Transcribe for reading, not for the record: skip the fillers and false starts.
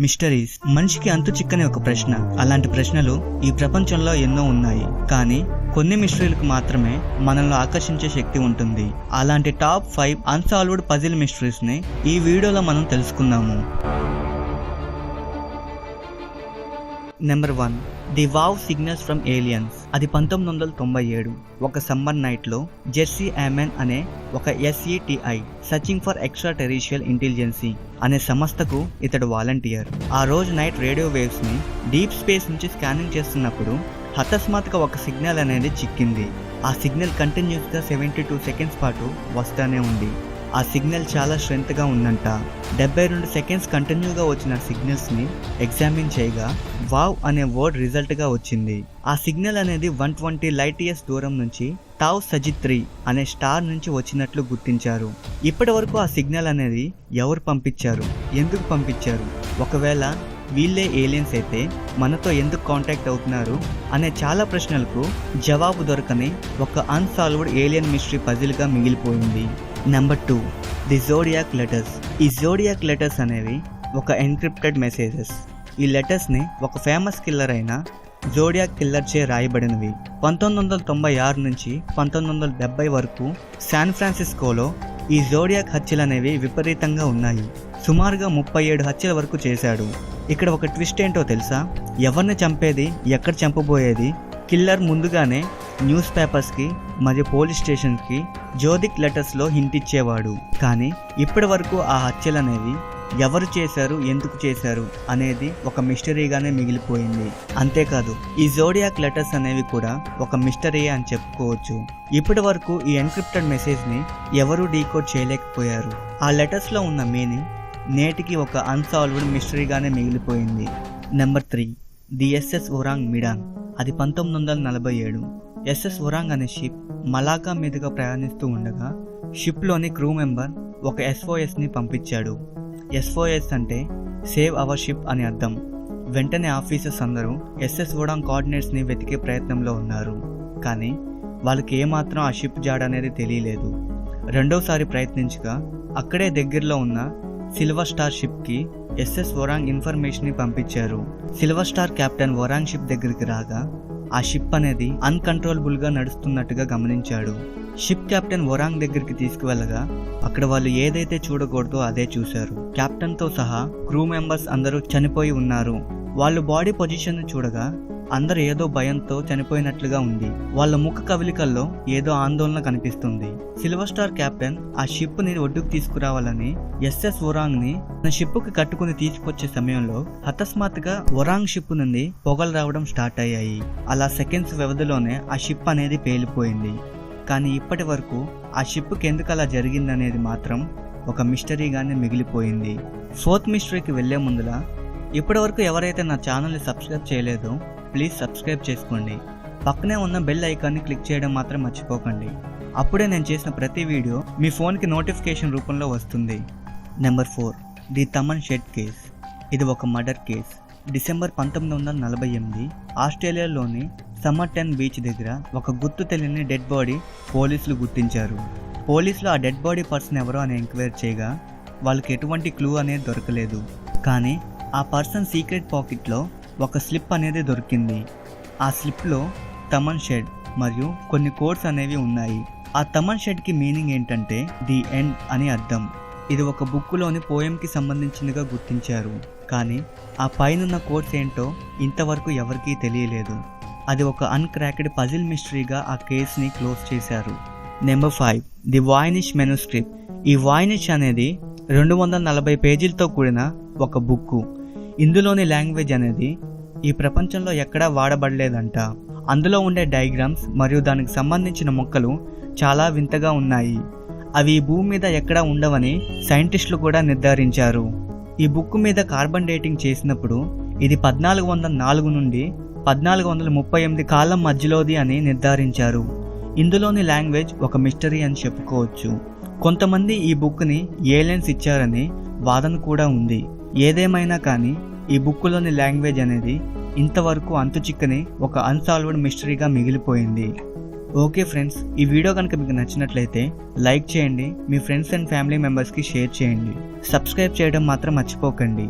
Mysteries మనిషికి అంతు చిక్కని ఒక ప్రశ్న. అలాంటి ప్రశ్నలు ఈ ప్రపంచంలో ఎన్నో ఉన్నాయి, కానీ కొన్ని మిస్టరీలకు మాత్రమే మనల్ని ఆకర్షించే శక్తి ఉంటుంది. అలాంటి టాప్ 5 అన్సాల్వ్డ్ పజిల్ మిస్టరీస్ ని ఈ వీడియోలో మనం తెలుసుకుందాము. Number 1, the wow signals from aliens. అది 1997 ఒక సమ్మర్ నైట్ లో జెర్సీ ఆమెన్ అనే ఒక SETI searching for extraterrestrial intelligence అనే సంస్థకు ఇతడు వాలంటీర్. ఆ రోజు నైట్ రేడియో వేవ్స్ ని డీప్ స్పేస్ నుంచి స్కానింగ్ చేస్తున్నప్పుడు అకస్మాత్తుగా ఒక సిగ్నల్ అనేది చిక్కింది. ఆ సిగ్నల్ కంటిన్యూస్ గా 72 సెకండ్స్ పాటు వస్తానే ఉంది. ఆ సిగ్నల్ చాలా స్ట్రెంత్ గా ఉందంట. 72 సెకండ్స్ కంటిన్యూగా వచ్చిన సిగ్నల్స్ ని ఎగ్జామిన్ చేయగా వావ్ అనే వర్డ్ రిజల్ట్ గా వచ్చింది. ఆ సిగ్నల్ అనేది 120 లైట్ ఇయర్స్ దూరం నుంచి టావ్ సజిత్ 3 అనే స్టార్ నుంచి వచ్చినట్లు గుర్తించారు. ఇప్పటి వరకు ఆ సిగ్నల్ అనేది ఎవరు పంపించారు, ఎందుకు పంపించారు, ఒకవేళ వీళ్ళే ఏలియన్స్ అయితే మనతో ఎందుకు కాంటాక్ట్ అవుతున్నారు అనే చాలా ప్రశ్నలకు జవాబు దొరకని ఒక అన్సాల్వ్డ్ ఏలియన్ మిస్టరీ పజిల్ గా మిగిలిపోయింది. Number 2, the zodiac letters. ఈ జోడియాక్ లెటర్స్ అనేవి ఒక ఎన్క్రిప్టెడ్ మెసేజెస్. ఈ లెటర్స్ ని ఒక ఫేమస్ కిల్లర్ అయిన జోడియాక్ కిల్లర్ చే రాయబడినవి. 1996 నుంచి 1970 వరకు శాన్ ఫ్రాన్సిస్కోలో ఈ జోడియాక్ హత్యలు అనేవి విపరీతంగా ఉన్నాయి. సుమారుగా 37 హత్యల వరకు చేశాడు. ఇక్కడ ఒక ట్విస్ట్ ఏంటో తెలుసా? ఎవరిని చంపేది, ఎక్కడ చంపబోయేది కిల్లర్ ముందుగానే న్యూస్ పేపర్స్కి మరియు పోలీస్ స్టేషన్స్కి జోడియాక్ లెటర్స్లో హింట్ ఇచ్చేవాడు. కానీ ఇప్పటి వరకు ఆ హత్యలు అనేవి ఎవరు చేశారు, ఎందుకు చేశారు అనేది ఒక మిస్టరీగానే మిగిలిపోయింది. అంతేకాదు ఈ జోడియాక్ లెటర్స్ అనేవి కూడా ఒక మిస్టరీయే అని చెప్పుకోవచ్చు. ఇప్పటి వరకు ఈ ఎన్క్రిప్టెడ్ మెసేజ్ని ఎవరూ డీకోడ్ చేయలేకపోయారు. ఆ లెటర్స్లో ఉన్న మీనింగ్ నేటికి ఒక అన్సాల్వ్డ్ మిస్టరీగానే మిగిలిపోయింది. Number 3, the SS Orang mid-on. అది 1947. SS ఒరాంగ్ అనే షిప్ మలాకా మీదుగా ప్రయాణిస్తూ ఉండగా షిప్లోని క్రూ మెంబర్ ఒక SOSని పంపించాడు. SOS అంటే సేవ్ అవర్ షిప్ అని అర్థం. వెంటనే ఆఫీసర్స్ అందరూ SS ఒరాంగ్ కోఆర్డినేట్స్ని వెతికే ప్రయత్నంలో ఉన్నారు. కానీ వాళ్ళకి ఏమాత్రం ఆ షిప్ జాడ అనేది తెలియలేదు. రెండోసారి ప్రయత్నించగా అక్కడే దగ్గరలో ఉన్న సిల్వర్ స్టార్ షిప్ కి SS ఒరాంగ్ ఇన్ఫర్మేషన్ ని పంపించారు. Silver star captain Orang ship దగ్గరికి రాగా ఆ షిప్ అనేది అన్కంట్రోలబుల్ గా నడుస్తున్నట్టుగా గమనించాడు. షిప్ కెప్టెన్ ఒరాంగ్ దగ్గరికి తీసుకువెళ్ళగా అక్కడ వాళ్ళు ఏదైతే చూడకూడదో అదే చూశారు. కెప్టెన్ తో సహా క్రూ మెంబర్స్ అందరూ చనిపోయి ఉన్నారు. వాళ్ళు బాడీ పొజిషన్ చూడగా అందరూ ఏదో భయంతో చనిపోయినట్లుగా ఉంది. వాళ్ళ ముఖ కవలికల్లో ఏదో ఆందోళన కనిపిస్తుంది. సిల్వర్ స్టార్ కెప్టెన్ ఆ షిప్ ని ఒడ్డుకు తీసుకురావాలని SS ఒరాంగ్ ని తన షిప్ కి కట్టుకుని తీసుకొచ్చే సమయంలో అకస్మాత్తుగా ఒరాంగ్ షిప్ నుండి పొగలు రావడం స్టార్ట్ అయ్యాయి. అలా సెకండ్స్ వ్యవధిలోనే ఆ షిప్ అనేది పేలిపోయింది. కానీ ఇప్పటి వరకు ఆ షిప్ కి ఎందుకు అలా జరిగిందనేది మాత్రం ఒక మిస్టరీగానే మిగిలిపోయింది. 4th మిస్టరీకి వెళ్లే ముందులా ఇప్పటి వరకు ఎవరైతే నా ఛానల్ని సబ్స్క్రైబ్ చేయలేదో ప్లీజ్ సబ్స్క్రైబ్ చేసుకోండి. పక్కనే ఉన్న బెల్ ఐకాన్ని క్లిక్ చేయడం మాత్రం మర్చిపోకండి. అప్పుడే నేను చేసిన ప్రతి వీడియో మీ ఫోన్కి నోటిఫికేషన్ రూపంలో వస్తుంది. Number 4, the Thaman shed case. ఇది ఒక మర్డర్ కేస్. డిసెంబర్ 1948 ఆస్ట్రేలియాలోని సమర్టన్ బీచ్ దగ్గర ఒక గుర్తు తెలియని డెడ్ బాడీ పోలీసులు గుర్తించారు. పోలీసులు ఆ డెడ్ బాడీ పర్సన్ ఎవరో అని ఎంక్వైరీ చేయగా వాళ్ళకి ఎటువంటి క్లూ అనేది దొరకలేదు. కానీ ఆ పర్సన్ సీక్రెట్ పాకెట్లో ఒక స్లిప్ అనేది దొరికింది. ఆ స్లిప్లో తమన్ షెడ్ మరియు కొన్ని కోడ్స్ అనేవి ఉన్నాయి. ఆ తమన్ షెడ్కి మీనింగ్ ఏంటంటే ది ఎండ్ అని అర్థం. ఇది ఒక బుక్లోని పోయంకి సంబంధించినగా గుర్తించారు. కానీ ఆ పైనున్న కోడ్స్ ఏంటో ఇంతవరకు ఎవరికీ తెలియలేదు. అది ఒక అన్క్రాక్డ్ పజిల్ మిస్టరీగా ఆ కేసుని క్లోజ్ చేశారు. Number 5, the Voynich manuscript. ఈ వాయినిష్ అనేది 240 పేజీలతో కూడిన ఒక బుక్కు. ఇందులోని లాంగ్వేజ్ అనేది ఈ ప్రపంచంలో ఎక్కడా వాడబడలేదంట. అందులో ఉండే డయాగ్రామ్స్ మరియు దానికి సంబంధించిన మొక్కలు చాలా వింతగా ఉన్నాయి. అవి ఈ భూమి మీద ఎక్కడా ఉండవని సైంటిస్టులు కూడా నిర్ధారించారు. ఈ బుక్ మీద కార్బన్ డేటింగ్ చేసినప్పుడు ఇది 1404 నుండి 1438 కాలం మధ్యలోది అని నిర్ధారించారు. ఇందులోని లాంగ్వేజ్ ఒక మిస్టరీ అని చెప్పుకోవచ్చు. కొంతమంది ఈ బుక్ని ఏలియన్స్ ఇచ్చారని వాదన కూడా ఉంది. ఏదేమైనా కానీ ఈ బుక్లోని లాంగ్వేజ్ అనేది ఇంతవరకు అంతుచిక్కని ఒక అన్సాల్వ్డ్ మిస్టరీగా మిగిలిపోయింది. ఓకే ఫ్రెండ్స్, ఈ వీడియో కనుక మీకు నచ్చినట్లయితే లైక్ చేయండి, మీ ఫ్రెండ్స్ అండ్ ఫ్యామిలీ మెంబర్స్కి షేర్ చేయండి. సబ్స్క్రైబ్ చేయడం మాత్రం మర్చిపోకండి.